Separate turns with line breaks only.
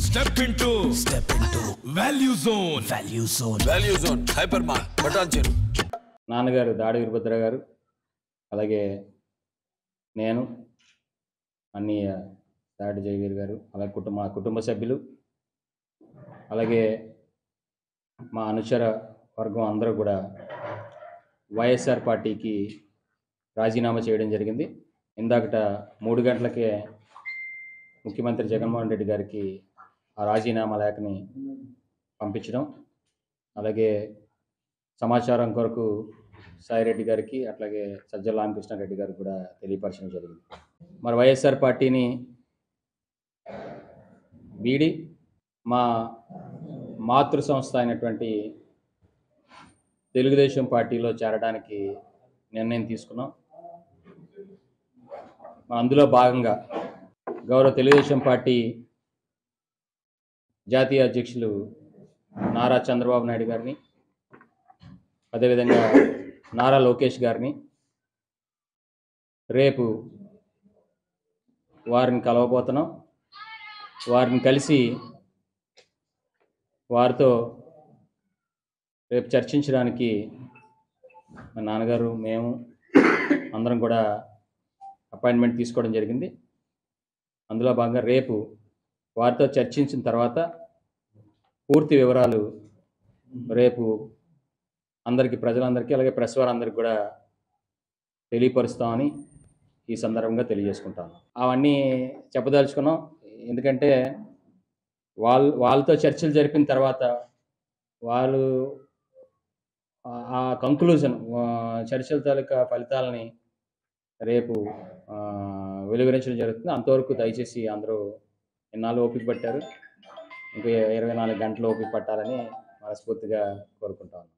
Step into Value Zone. Value Zone. Hypermart. Buttoncheru.
నాన్నగారు దాడి వీరభద్ర గారు, అలాగే నేను, అన్నయ్య దాడి జయవీర్ గారు, అలాగే కుటుంబ సభ్యులు, అలాగే మా అనుచర వర్గం అందరూ కూడా వైఎస్ఆర్ పార్టీకి రాజీనామా చేయడం జరిగింది. ఇందాకట 3 గంటలకే ముఖ్యమంత్రి జగన్మోహన్ రెడ్డి గారికి ఆ రాజీనామా లేఖని పంపించడం, అలాగే సమాచారం కొరకు సాయిరెడ్డి గారికి, అట్లాగే సజ్జల రామకృష్ణారెడ్డి గారికి కూడా తెలియపరచడం జరిగింది. మరి వైఎస్ఆర్ పార్టీని వీడి మా మాతృ సంస్థ అయినటువంటి తెలుగుదేశం పార్టీలో చేరడానికి నిర్ణయం తీసుకున్నాం. అందులో భాగంగా గౌరవ తెలుగుదేశం పార్టీ జాతీయ అధ్యక్షులు నారా చంద్రబాబు నాయుడు గారిని, అదేవిధంగా నారా లోకేష్ గారిని రేపు వారిని కలవబోతున్నాం. వారిని కలిసి వారితో రేపు చర్చించడానికి మా నాన్నగారు, మేము అందరం కూడా అపాయింట్మెంట్ తీసుకోవడం జరిగింది. అందులో భాగంగా రేపు వారితో చర్చించిన తర్వాత పూర్తి వివరాలు రేపు ప్రజలందరికీ, అలాగే ప్రెస్ వారందరికీ కూడా తెలియపరుస్తామని ఈ సందర్భంగా తెలియజేసుకుంటాను. అవన్నీ చెప్పదలుచుకున్నాం. ఎందుకంటే వాళ్ళతో చర్చలు జరిపిన తర్వాత వాళ్ళు ఆ కంక్లూజన్, చర్చల తాలూకా ఫలితాలని రేపు వెలువరించడం జరుగుతుంది. అంతవరకు దయచేసి అందరూ ఎన్నాళ్ళు ఓపిక పట్టారు, ఇంకా 24 గంటలు ఓపిక పట్టాలని మనస్ఫూర్తిగా కోరుకుంటాను.